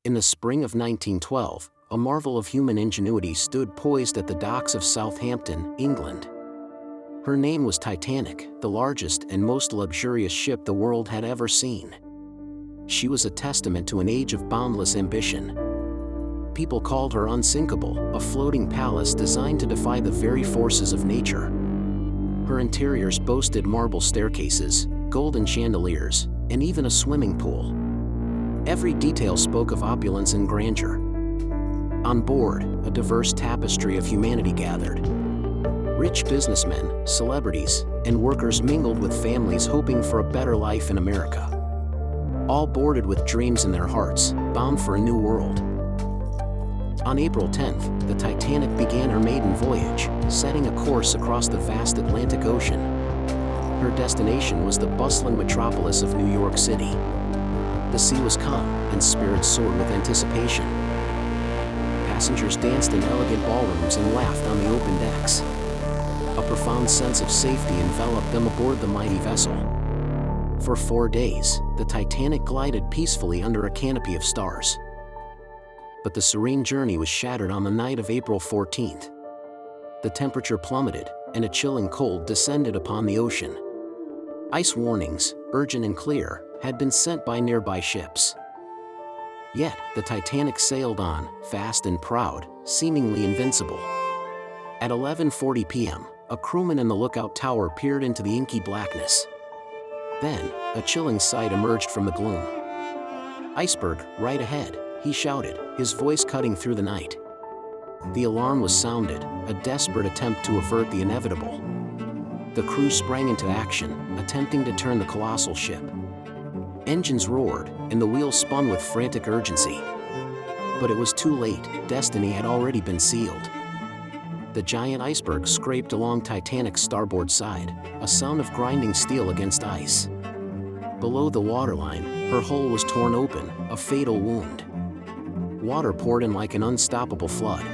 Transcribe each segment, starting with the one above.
In the spring of 1912, a marvel of human ingenuity stood poised at the docks of Southampton, England. Her name was Titanic, the largest and most luxurious ship the world had ever seen. She was a testament to an age of boundless ambition. People called her Unsinkable, a floating palace designed to defy the very forces of nature. Her interiors boasted marble staircases, golden chandeliers, and even a swimming pool. Every detail spoke of opulence and grandeur. On board, a diverse tapestry of humanity gathered. Rich businessmen, celebrities, and workers mingled with families hoping for a better life in America. All boarded with dreams in their hearts, bound for a new world. On April 10th, the Titanic began her maiden voyage, setting a course across the vast Atlantic Ocean. Her destination was the bustling metropolis of New York City. The sea was calm, and spirits soared with anticipation. Passengers danced in elegant ballrooms and laughed on the open decks. A profound sense of safety enveloped them aboard the mighty vessel. For 4 days, the Titanic glided peacefully under a canopy of stars. But the serene journey was shattered on the night of April 14th. The temperature plummeted, and a chilling cold descended upon the ocean. Ice warnings, urgent and clear, had been sent by nearby ships. Yet, the Titanic sailed on, fast and proud, seemingly invincible. At 11:40 p.m., a crewman in the lookout tower peered into the inky blackness. Then, a chilling sight emerged from the gloom. "Iceberg, right ahead," he shouted, his voice cutting through the night. The alarm was sounded, a desperate attempt to avert the inevitable. The crew sprang into action, attempting to turn the colossal ship. Engines roared, and the wheels spun with frantic urgency. But it was too late, destiny had already been sealed. The giant iceberg scraped along Titanic's starboard side, a sound of grinding steel against ice. Below the waterline, her hull was torn open, a fatal wound. Water poured in like an unstoppable flood.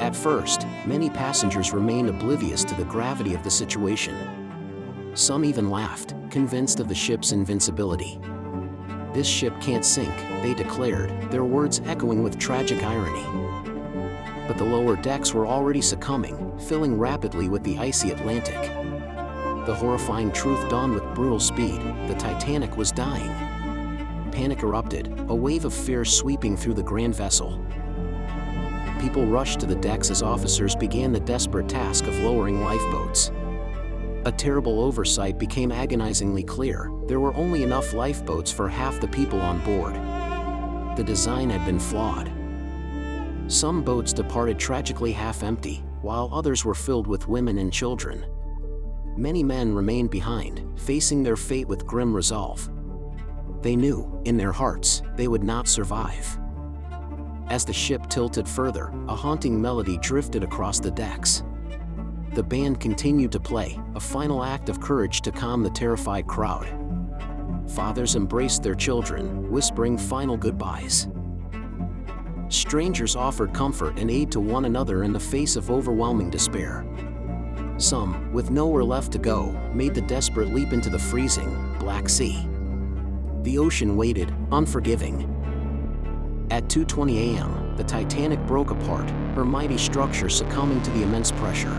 At first, many passengers remained oblivious to the gravity of the situation. Some even laughed, convinced of the ship's invincibility. "This ship can't sink," they declared, their words echoing with tragic irony. But the lower decks were already succumbing, filling rapidly with the icy Atlantic. The horrifying truth dawned with brutal speed: the Titanic was dying. Panic erupted, a wave of fear sweeping through the grand vessel. People rushed to the decks as officers began the desperate task of lowering lifeboats. A terrible oversight became agonizingly clear: there were only enough lifeboats for half the people on board. The design had been flawed. Some boats departed tragically half empty, while others were filled with women and children. Many men remained behind, facing their fate with grim resolve. They knew, in their hearts, they would not survive. As the ship tilted further, a haunting melody drifted across the decks. The band continued to play, a final act of courage to calm the terrified crowd. Fathers embraced their children, whispering final goodbyes. Strangers offered comfort and aid to one another in the face of overwhelming despair. Some, with nowhere left to go, made the desperate leap into the freezing, Black Sea. The ocean waited, unforgiving. At 2:20 a.m., the Titanic broke apart, her mighty structure succumbing to the immense pressure.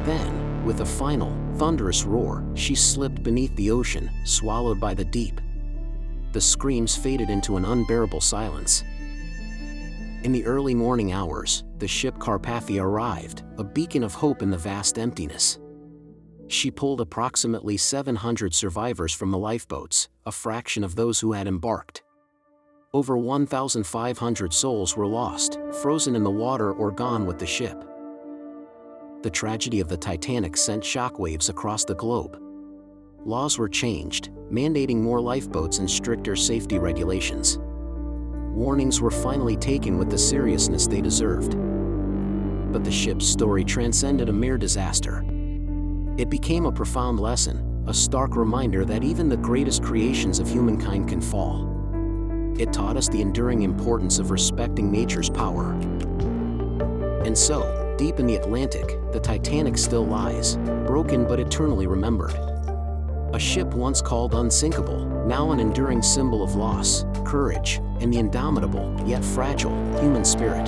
Then, with a final, thunderous roar, she slipped beneath the ocean, swallowed by the deep. The screams faded into an unbearable silence. In the early morning hours, the ship Carpathia arrived, a beacon of hope in the vast emptiness. She pulled approximately 700 survivors from the lifeboats, a fraction of those who had embarked. Over 1,500 souls were lost, frozen in the water or gone with the ship. The tragedy of the Titanic sent shockwaves across the globe. Laws were changed, mandating more lifeboats and stricter safety regulations. Warnings were finally taken with the seriousness they deserved. But the ship's story transcended a mere disaster. It became a profound lesson, a stark reminder that even the greatest creations of humankind can fall. It taught us the enduring importance of respecting nature's power. And so, deep in the Atlantic, the Titanic still lies, broken but eternally remembered. A ship once called unsinkable, now an enduring symbol of loss, courage, and the indomitable, yet fragile, human spirit.